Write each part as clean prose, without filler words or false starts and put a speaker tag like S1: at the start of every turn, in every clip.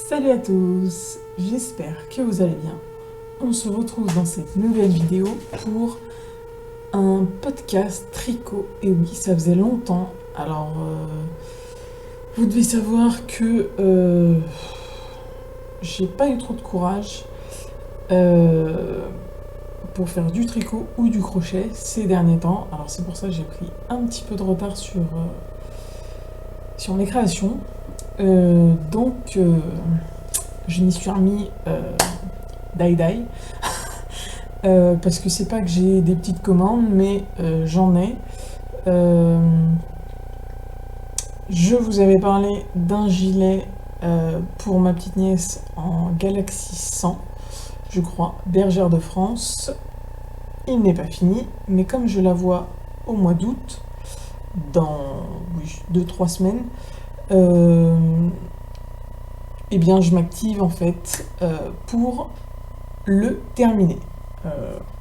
S1: Salut à tous, j'espère que vous allez bien. On se retrouve dans cette nouvelle vidéo pour un podcast tricot. Et oui, ça faisait longtemps. Alors, vous devez savoir que j'ai pas eu trop de courage pour faire du tricot ou du crochet ces derniers temps. Alors c'est pour ça que j'ai pris un petit peu de retard sur mes créations. Donc je m'y suis remis die parce que c'est pas que j'ai des petites commandes, mais j'en ai. Je vous avais parlé d'un gilet pour ma petite nièce en Galaxy 100, je crois, bergère de France. Il n'est pas fini, mais comme je la vois au mois d'août, dans 2-3 semaines, eh bien je m'active en fait pour le terminer.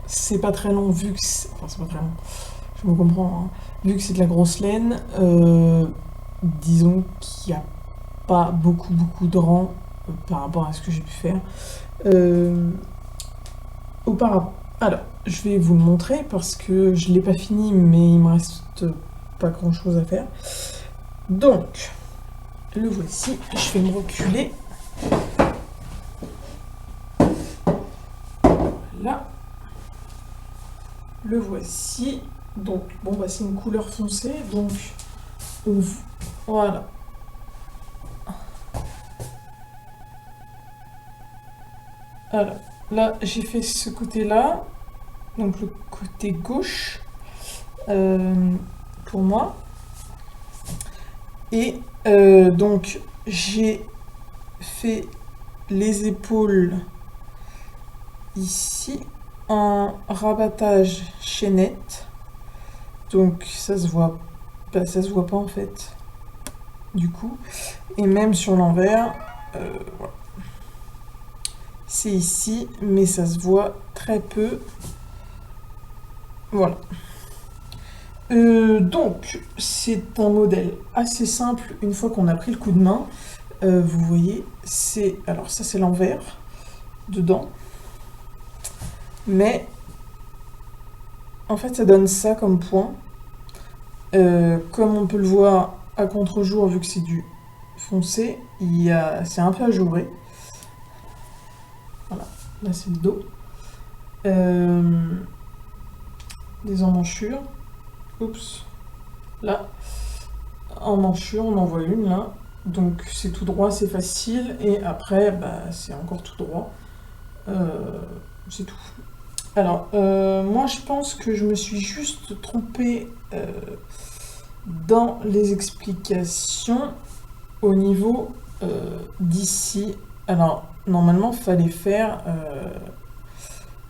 S1: C'est pas très long vu que c'est... Enfin c'est pas très long, je me comprends, hein. Vu que c'est de la grosse laine, disons qu'il n'y a pas beaucoup de rangs par rapport à ce que j'ai pu faire auparavant. Alors, je vais vous le montrer parce que je l'ai pas fini, mais il me reste pas grand chose à faire. Donc, le voici, je vais me reculer. Là, le voici. Donc, bon, bah, c'est une couleur foncée, donc, voilà. Alors, là, j'ai fait ce côté-là, donc le côté gauche, pour moi. Et donc, j'ai fait les épaules ici en rabattage chaînette. Donc, ça se voit pas en fait, du coup. Et même sur l'envers, voilà. C'est ici, mais ça se voit très peu. Voilà. Donc, c'est un modèle assez simple une fois qu'on a pris le coup de main. Vous voyez, alors ça c'est l'envers, dedans. Mais, en fait, ça donne ça comme point. Comme on peut le voir à contre-jour, vu que c'est du foncé, c'est un peu ajouré. Voilà, là c'est le dos. Des emmanchure. Oups. Là, emmanchure, on en voit une là. Donc c'est tout droit, c'est facile. Et après, bah, c'est encore tout droit. C'est tout. Alors, moi je pense que je me suis juste trompée dans les explications au niveau d'ici. Alors, normalement, il fallait faire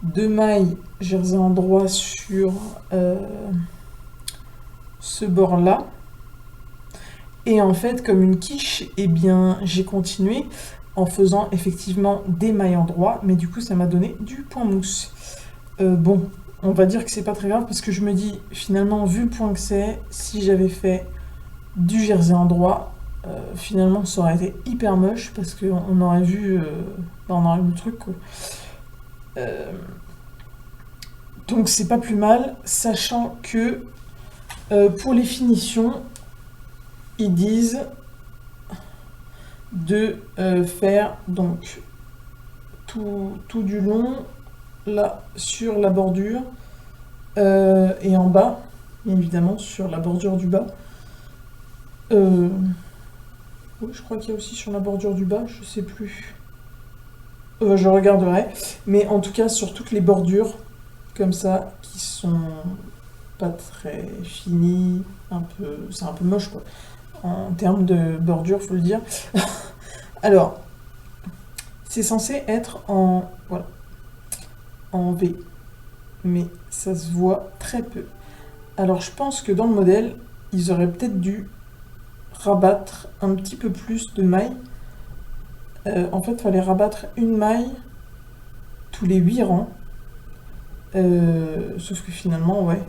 S1: 2 mailles jersey en droit sur ce bord-là. Et en fait, comme une quiche, eh bien, j'ai continué en faisant effectivement des mailles en droit, mais du coup, ça m'a donné du point mousse. Bon, on va dire que c'est pas très grave parce que je me dis, finalement, vu le point que c'est, si j'avais fait du jersey en droit, finalement, ça aurait été hyper moche parce qu'on aurait vu, on aurait vu le truc, quoi. Donc c'est pas plus mal, sachant que pour les finitions, ils disent de faire donc tout du long, là sur la bordure, et en bas, évidemment sur la bordure du bas. Oui, je crois qu'il y a aussi sur la bordure du bas, je sais plus. Je regarderai, mais en tout cas sur toutes les bordures, comme ça, qui sont pas très finies, c'est un peu moche quoi. En termes de bordure, faut le dire. Alors, c'est censé être voilà, en V, mais ça se voit très peu. Alors, je pense que dans le modèle, ils auraient peut-être dû rabattre un petit peu plus de mailles. En fait, il fallait rabattre une maille tous les 8 rangs. Sauf que finalement, ouais,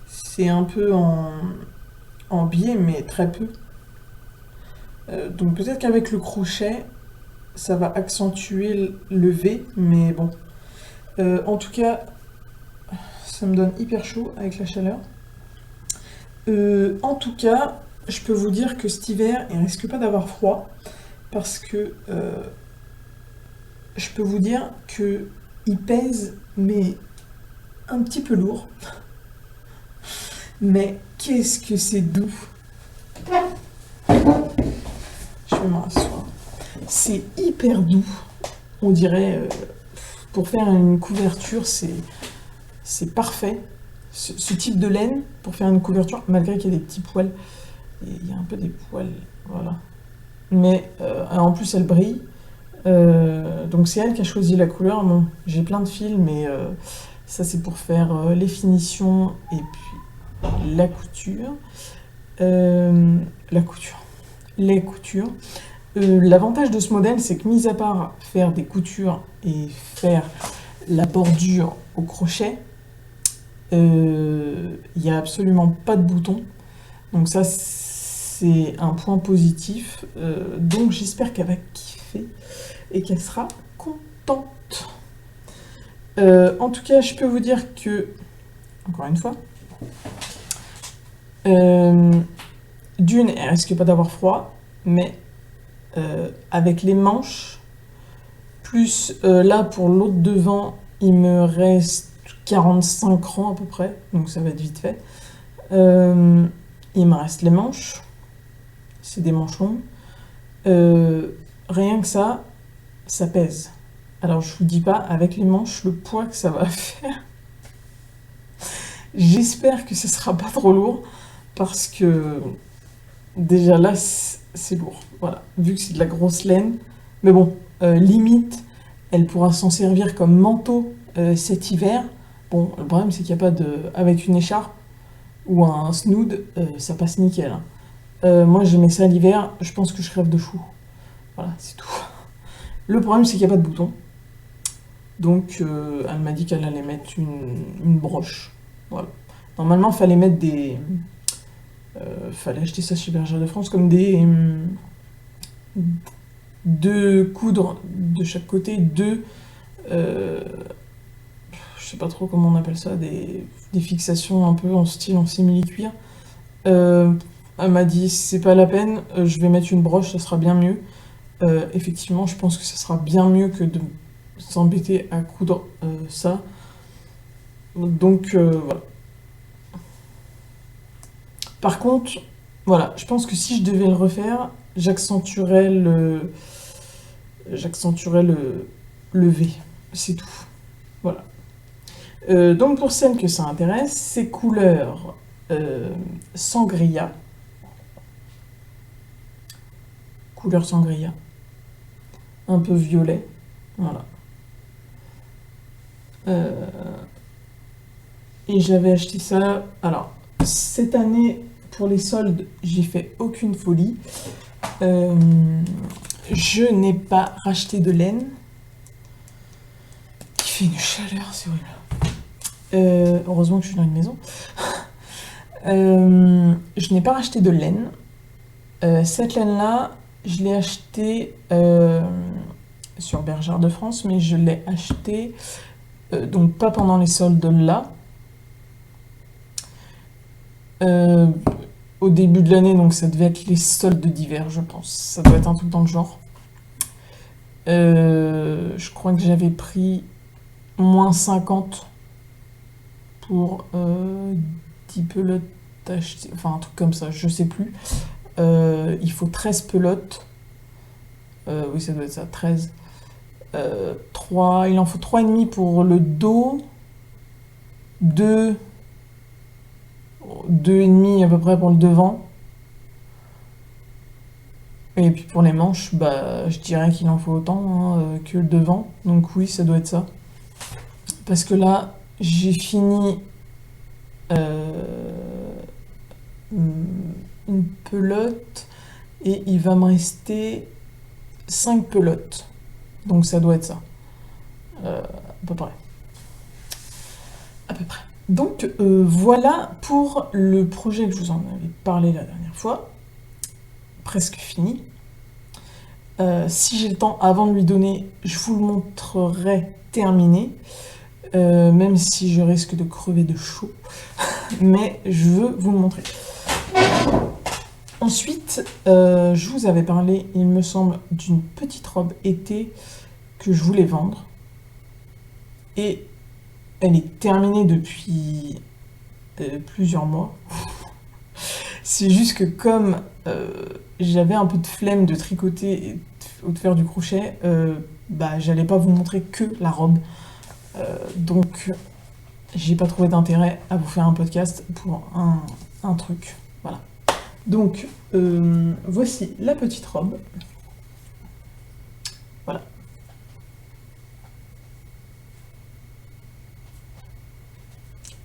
S1: c'est un peu en biais, mais très peu. Donc peut-être qu'avec le crochet, ça va accentuer le V, mais bon. En tout cas, ça me donne hyper chaud avec la chaleur. En tout cas, je peux vous dire que cet hiver, il risque pas d'avoir froid, parce que je peux vous dire que il pèse, mais un petit peu lourd. Mais qu'est-ce que c'est doux! Je vais m'asseoir. C'est hyper doux. On dirait, pour faire une couverture, c'est parfait. Ce type de laine, pour faire une couverture, malgré qu'il y ait des petits poils, il y a un peu des poils, voilà. Mais en plus, elle brille. Donc c'est elle qui a choisi la couleur. Bon, j'ai plein de fils, mais ça c'est pour faire les finitions et puis la couture. Les coutures. L'avantage de ce modèle, c'est que mis à part faire des coutures et faire la bordure au crochet, il n'y a absolument pas de boutons. Donc ça, c'est un point positif. Donc j'espère qu'elle va kiffer et qu'elle sera contente. En tout cas, je peux vous dire que, encore une fois, d'une, elle risque pas d'avoir froid, mais avec les manches, plus là pour l'autre devant, il me reste 45 rangs à peu près, donc ça va être vite fait. Il me reste les manches, c'est des manches longues. Rien que ça pèse. Alors je vous dis pas avec les manches le poids que ça va faire. J'espère que ce sera pas trop lourd parce que déjà là c'est lourd. Voilà, vu que c'est de la grosse laine. Mais bon, limite, elle pourra s'en servir comme manteau cet hiver. Bon, le problème c'est qu'il n'y a pas de... Avec une écharpe ou un snood, ça passe nickel. Moi je mets ça l'hiver, je pense que je crève de fou. Voilà, c'est tout. Le problème c'est qu'il n'y a pas de bouton. Donc elle m'a dit qu'elle allait mettre une broche. Voilà. Normalement il fallait mettre des... fallait acheter ça chez Bergère de France comme des... deux coudres de chaque côté, deux... je sais pas trop comment on appelle ça, des fixations un peu en style en simili-cuir. Elle m'a dit c'est pas la peine, je vais mettre une broche, ça sera bien mieux. Effectivement, je pense que ça sera bien mieux que de s'embêter à coudre ça. Donc voilà. Par contre, voilà, je pense que si je devais le refaire, j'accentuerais le V. C'est tout. Voilà. Donc pour celles que ça intéresse, c'est couleur sangria. Couleur sangria. Un peu violet. Voilà. Et j'avais acheté ça. Alors, cette année, pour les soldes, j'ai fait aucune folie. Je n'ai pas racheté de laine. Il fait une chaleur, c'est horrible. Heureusement que je suis dans une maison. Je n'ai pas racheté de laine. Cette laine-là, je l'ai achetée sur Bergère de France, mais je l'ai achetée donc pas pendant les soldes là. Au début de l'année, donc ça devait être les soldes d'hiver, je pense. Ça doit être un truc dans le genre. Je crois que j'avais pris moins 50 pour 10 pelotes achetées, enfin un truc comme ça, je sais plus. Il faut 13 pelotes. Oui, ça doit être ça, 13. 3, il en faut 3,5 pour le dos. 2,5 à peu près pour le devant. Et puis pour les manches, bah, je dirais qu'il en faut autant que le devant. Donc oui, ça doit être ça. Parce que là, j'ai fini une pelote et il va me rester 5 pelotes. Donc ça doit être ça. À peu près. À peu près. Donc voilà pour le projet que je vous en avais parlé la dernière fois. Presque fini. Si j'ai le temps avant de lui donner, je vous le montrerai terminé, même si je risque de crever de chaud. Mais je veux vous le montrer. Ensuite, je vous avais parlé, il me semble, d'une petite robe été que je voulais vendre. Et elle est terminée depuis plusieurs mois. C'est juste que comme j'avais un peu de flemme de tricoter et de faire du crochet, bah j'allais pas vous montrer que la robe. Donc j'ai pas trouvé d'intérêt à vous faire un podcast pour un truc. Voilà. Donc voici la petite robe. Voilà.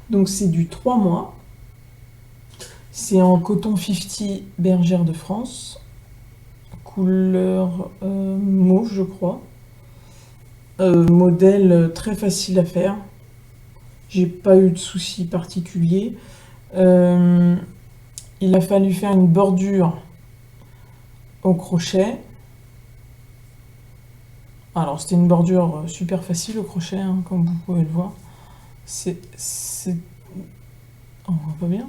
S1: Donc c'est du 3 mois. C'est en coton 50 Bergère de France. Couleur mauve, je crois. Modèle très facile à faire. J'ai pas eu de soucis particuliers. Il a fallu faire une bordure au crochet. Alors c'était une bordure super facile au crochet, hein, comme vous pouvez le voir. On voit pas bien.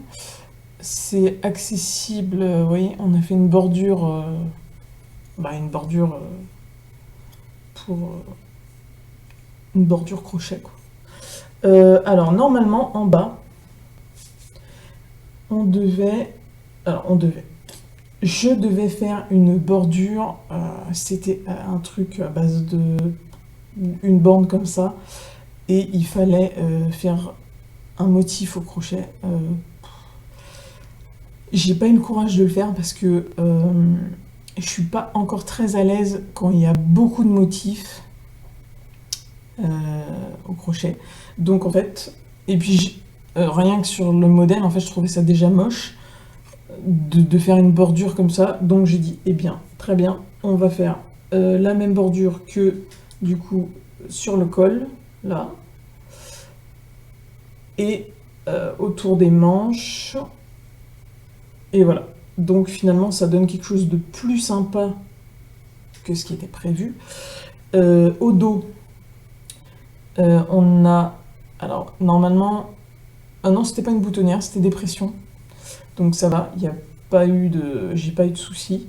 S1: C'est accessible, vous voyez, on a fait une bordure, pour une bordure crochet, quoi. Alors normalement en bas, je devais faire une bordure, c'était un truc à base de une bande comme ça, et il fallait faire un motif au crochet. J'ai pas eu le courage de le faire parce que je suis pas encore très à l'aise quand il y a beaucoup de motifs au crochet. Donc en fait, et puis rien que sur le modèle, en fait, je trouvais ça déjà moche de faire une bordure comme ça. Donc j'ai dit, eh bien, très bien, on va faire la même bordure que du coup sur le col, là, et autour des manches. Et voilà. Donc finalement, ça donne quelque chose de plus sympa que ce qui était prévu. Au dos, on a... Alors, normalement... Ah non, c'était pas une boutonnière, c'était des pressions. Donc ça va, il n'y a pas eu de... J'ai pas eu de soucis.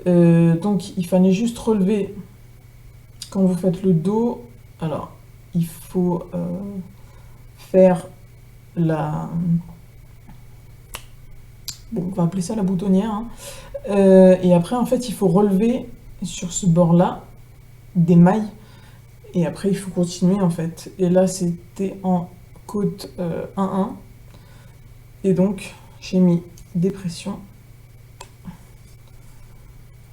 S1: Donc il fallait juste relever quand vous faites le dos. Alors, il faut faire la... Bon, on va appeler ça la boutonnière, hein. Et après, en fait, il faut relever sur ce bord-là des mailles. Et après, il faut continuer, en fait. Et là, c'était en côte 1-1. Et donc, j'ai mis des pressions.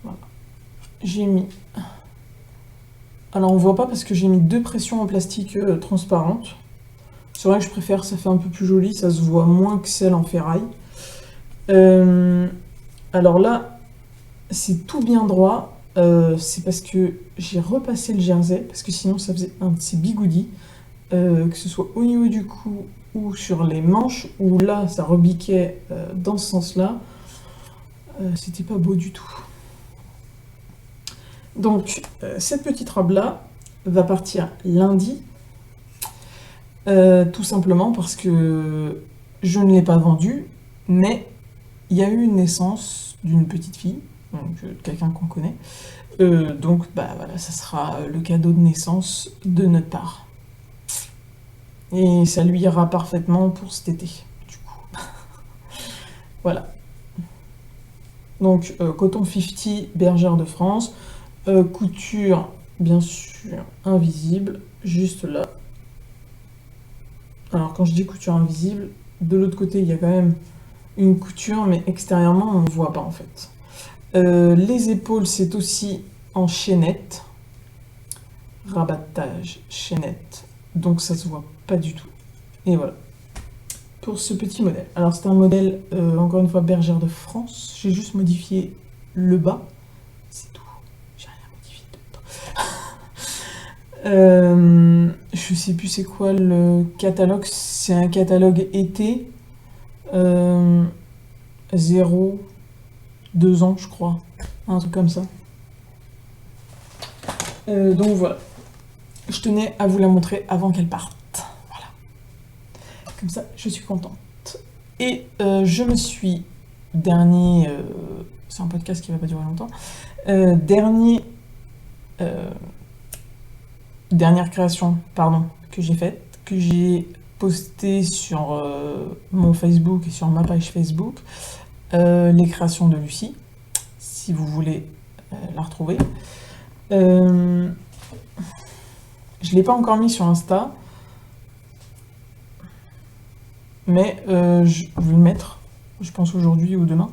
S1: Voilà. J'ai mis... Alors, on voit pas parce que j'ai mis 2 pressions en plastique transparente. C'est vrai que je préfère, ça fait un peu plus joli, ça se voit moins que celle en ferraille. Alors là, c'est tout bien droit. C'est parce que j'ai repassé le jersey, parce que sinon ça faisait un de ces bigoudis, que ce soit au niveau du cou ou sur les manches, où là ça rebiquait dans ce sens-là. C'était pas beau du tout. Donc cette petite robe-là va partir lundi, tout simplement parce que je ne l'ai pas vendue, mais il y a eu une naissance d'une petite fille, donc quelqu'un qu'on connaît. Donc bah voilà, ça sera le cadeau de naissance de notre part. Et ça lui ira parfaitement pour cet été, du coup. Voilà. Donc coton 50 Bergère de France, couture bien sûr invisible, juste là. Alors quand je dis couture invisible, de l'autre côté il y a quand même une couture, mais extérieurement on ne voit pas en fait. Les épaules, c'est aussi en chaînette, rabattage, chaînette, donc ça se voit pas du tout. Et voilà, pour ce petit modèle. Alors c'est un modèle, encore une fois, Bergère de France, j'ai juste modifié le bas, c'est tout, j'ai rien modifié d'autre. Je sais plus c'est quoi le catalogue, c'est un catalogue été, 0, 2 ans je crois, un truc comme ça. Donc voilà. Je tenais à vous la montrer avant qu'elle parte. Voilà. Comme ça, je suis contente. Et je me suis... Dernier... c'est un podcast qui va pas durer longtemps. Dernière création, pardon, que j'ai faite, que j'ai postée sur mon Facebook et sur ma page Facebook. Les créations de Lucie, si vous voulez la retrouver. Je l'ai pas encore mis sur Insta, mais je vais le mettre, je pense aujourd'hui ou demain.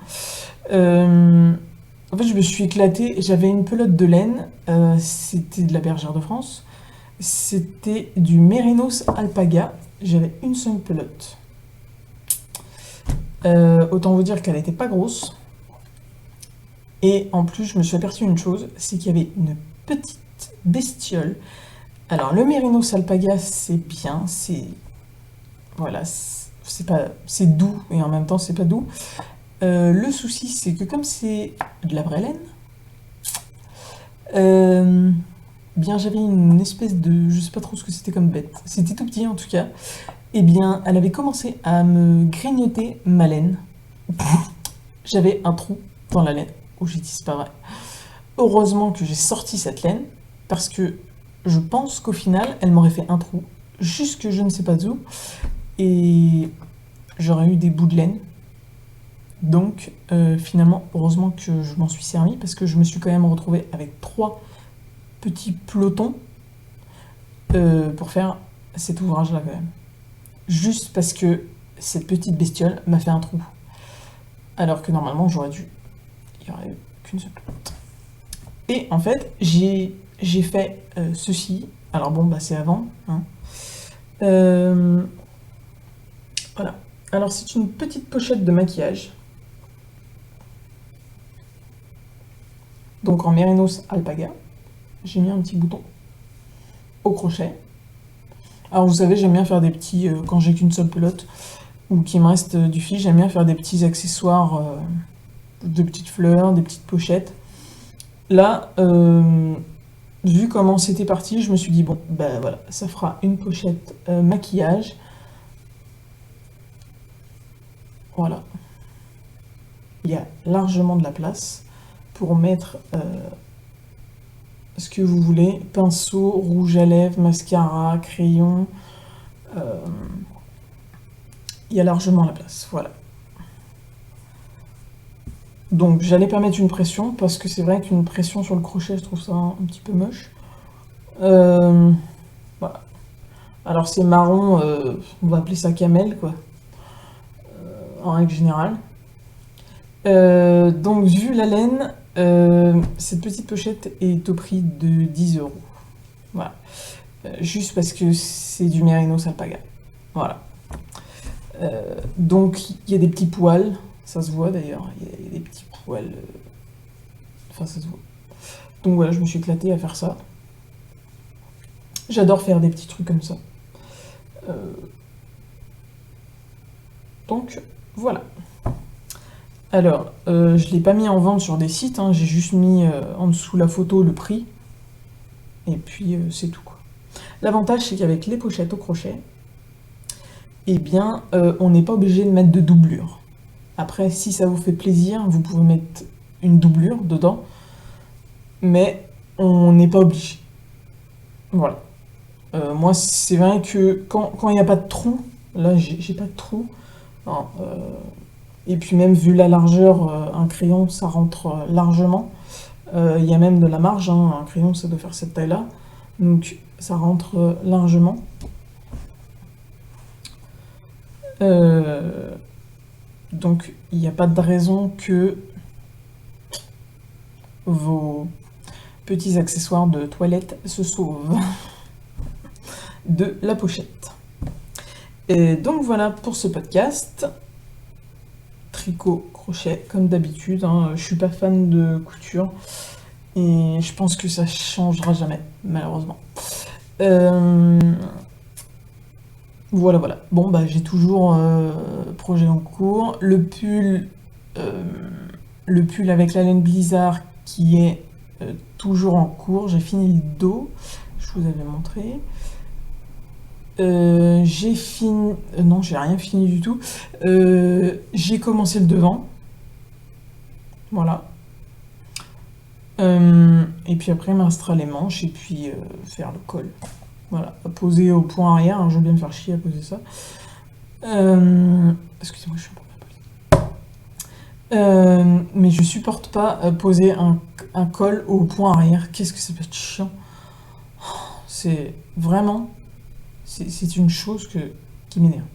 S1: En fait, je me suis éclatée, j'avais une pelote de laine, c'était de la Bergère de France, c'était du Mérinos Alpaga, j'avais une seule pelote. Autant vous dire qu'elle n'était pas grosse. Et en plus, je me suis aperçu une chose, c'est qu'il y avait une petite bestiole. Alors, le Mérinos Alpaga, c'est bien, c'est... Voilà, c'est doux, et en même temps, c'est pas doux. Le souci, c'est que comme c'est de la vraie laine, bien, j'avais une espèce de... Je sais pas trop ce que c'était comme bête. C'était tout petit, en tout cas. Eh bien, elle avait commencé à me grignoter ma laine. J'avais un trou dans la laine. Oh, j'ai dit, c'est pas vrai. Heureusement que j'ai sorti cette laine, parce que je pense qu'au final, elle m'aurait fait un trou, jusque je ne sais pas où, et j'aurais eu des bouts de laine. Donc, finalement, heureusement que je m'en suis servi, parce que je me suis quand même retrouvée avec 3 petits pelotons pour faire cet ouvrage-là, quand même. Juste parce que cette petite bestiole m'a fait un trou. Alors que normalement, j'aurais dû... Il n'y aurait eu qu'une seule pelote. Et en fait, j'ai fait ceci. Alors bon, bah c'est avant. Hein. Voilà. Alors c'est une petite pochette de maquillage. Donc en Mérinos Alpaga. J'ai mis un petit bouton au crochet. Alors vous savez, j'aime bien faire des petits, quand j'ai qu'une seule pelote, ou qu'il me reste du fil, j'aime bien faire des petits accessoires, de petites fleurs, des petites pochettes. Là, vu comment c'était parti, je me suis dit, bon, ben voilà, ça fera une pochette maquillage. Voilà. Il y a largement de la place pour mettre ce que vous voulez. Pinceau, rouge à lèvres, mascara, crayon. Il y a largement la place, voilà. Donc j'allais pas mettre une pression, parce que c'est vrai qu'une pression sur le crochet, je trouve ça un petit peu moche. Voilà. Alors c'est marron, on va appeler ça camel, quoi, en règle générale. Donc vu la laine, cette petite pochette est au prix de 10 €. Voilà. Juste parce que c'est du Mérinos Alpaga. Voilà. Donc il y a des petits poils, ça se voit d'ailleurs, il y a des petits poils, enfin ça se voit. Donc voilà, je me suis éclatée à faire ça. J'adore faire des petits trucs comme ça. Donc voilà. Alors, je ne l'ai pas mis en vente sur des sites, hein, j'ai juste mis en dessous la photo le prix. Et puis c'est tout, quoi. L'avantage, c'est qu'avec les pochettes au crochet, eh bien, on n'est pas obligé de mettre de doublure. Après, si ça vous fait plaisir, vous pouvez mettre une doublure dedans, mais on n'est pas obligé. Voilà. Moi, c'est vrai que quand il n'y a pas de trou, là, j'ai pas de trou, hein, et puis même vu la largeur, un crayon, ça rentre largement. Il y a même de la marge, hein, un crayon, ça doit faire cette taille-là, donc ça rentre largement. Donc il n'y a pas de raison que vos petits accessoires de toilette se sauvent de la pochette. Et donc voilà pour ce podcast. Tricot, crochet, comme d'habitude. Hein. Je suis pas fan de couture et je pense que ça changera jamais, malheureusement. Voilà. Bon, bah j'ai toujours projet en cours. Le pull avec la laine Blizzard qui est toujours en cours. J'ai fini le dos, je vous avais montré. J'ai fini... non, j'ai rien fini du tout. J'ai commencé le devant. Voilà. Et puis après, il me restera les manches et puis faire le col. Voilà, à poser au point arrière, hein, je veux bien me faire chier à poser ça. Excusez-moi, je suis un peu mal. Mais je supporte pas poser un col au point arrière. Qu'est-ce que ça peut être chiant. C'est vraiment... C'est une chose qui m'énerve.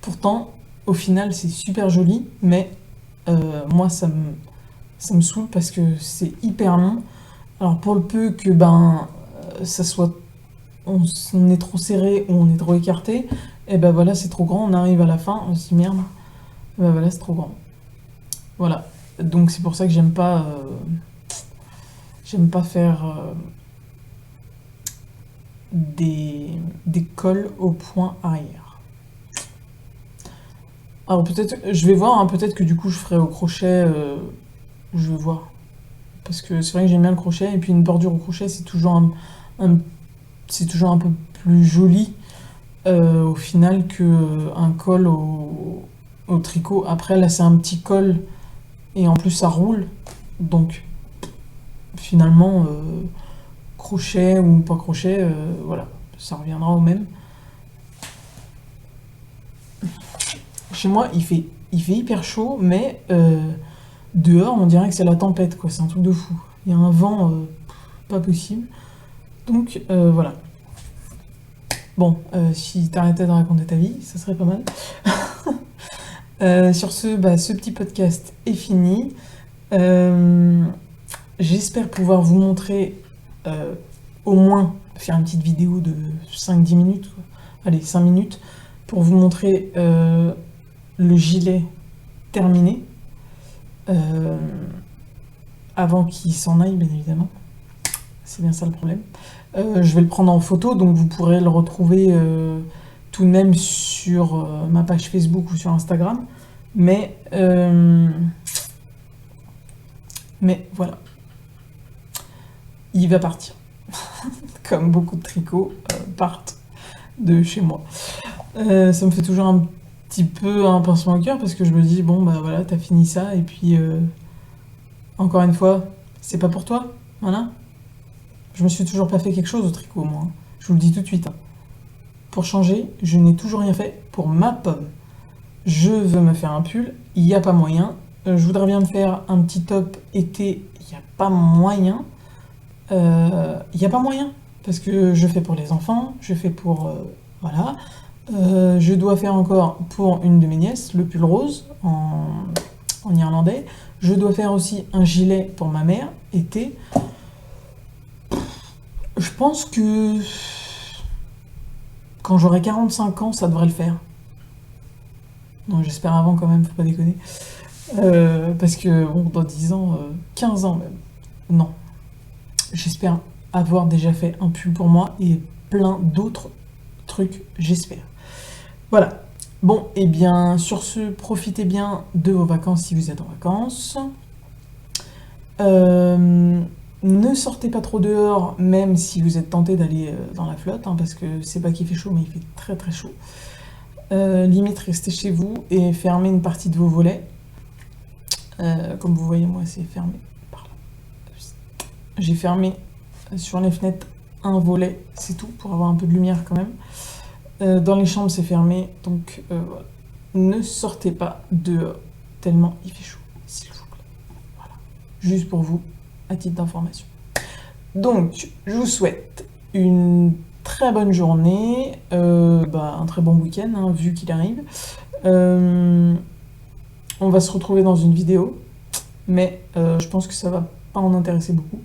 S1: Pourtant, au final, c'est super joli, mais moi, ça me saoule parce que c'est hyper long. Alors, pour le peu que ça soit... on est trop serré ou on est trop écarté, et ben voilà, c'est trop grand, on arrive à la fin, on se dit merde, et ben voilà, c'est trop grand. Voilà, donc c'est pour ça que j'aime pas faire des cols au point arrière. Alors peut-être, je vais voir, hein, peut-être que du coup je ferai au crochet, je vais voir. Parce que c'est vrai que j'aime bien le crochet, et puis une bordure au crochet, c'est toujours c'est toujours un peu plus joli au final qu'un col au tricot. Après là c'est un petit col, et en plus ça roule, donc finalement crochet ou pas crochet, voilà, ça reviendra au même. Chez moi il fait hyper chaud, mais dehors on dirait que c'est la tempête, quoi, c'est un truc de fou. Il y a un vent pas possible. Donc voilà. Bon, si t'arrêtais de raconter ta vie, ça serait pas mal. Sur ce, ce petit podcast est fini. J'espère pouvoir vous montrer, au moins faire une petite vidéo de 5-10 minutes, quoi. Allez, 5 minutes, pour vous montrer le gilet terminé, avant qu'il s'en aille, bien évidemment. C'est bien ça le problème. Je vais le prendre en photo, donc vous pourrez le retrouver tout de même sur ma page Facebook ou sur Instagram. Mais voilà, il va partir. Comme beaucoup de tricots partent de chez moi. Ça me fait toujours un petit peu un pincement au cœur parce que je me dis, bon bah voilà, t'as fini ça, et puis encore une fois, c'est pas pour toi, voilà. Je me suis toujours pas fait quelque chose au tricot, moi. Je vous le dis tout de suite. Hein. Pour changer, je n'ai toujours rien fait pour ma pomme. Je veux me faire un pull, il n'y a pas moyen. Je voudrais bien me faire un petit top été, il n'y a pas moyen. Il n'y a pas moyen. Parce que je fais pour les enfants, je fais pour... voilà. Je dois faire encore pour une de mes nièces, le pull rose, en irlandais. Je dois faire aussi un gilet pour ma mère, été. Je pense que quand j'aurai 45 ans, ça devrait le faire. Non, j'espère avant quand même, faut pas déconner. Parce que, bon, dans 10 ans, 15 ans même. Non. J'espère avoir déjà fait un pull pour moi et plein d'autres trucs, j'espère. Voilà. Bon, et bien, sur ce, profitez bien de vos vacances si vous êtes en vacances. Ne sortez pas trop dehors, même si vous êtes tenté d'aller dans la flotte, hein, parce que c'est pas qu'il fait chaud, mais il fait très très chaud. Limite, restez chez vous et fermez une partie de vos volets. Comme vous voyez, moi, c'est fermé par là. J'ai fermé sur les fenêtres un volet, c'est tout, pour avoir un peu de lumière quand même. Dans les chambres, c'est fermé, donc voilà. Ne sortez pas dehors, tellement il fait chaud, s'il vous plaît. Voilà. Juste pour vous, à titre d'information. Donc, je vous souhaite une très bonne journée, un très bon week-end, hein, vu qu'il arrive. On va se retrouver dans une vidéo, mais je pense que ça va pas en intéresser beaucoup.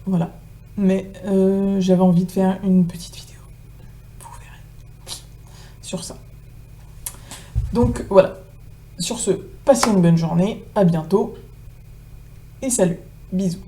S1: Voilà. Mais j'avais envie de faire une petite vidéo. Vous verrez. Sur ça. Donc voilà. Sur ce, passez une bonne journée. À bientôt. Et salut. Bisous.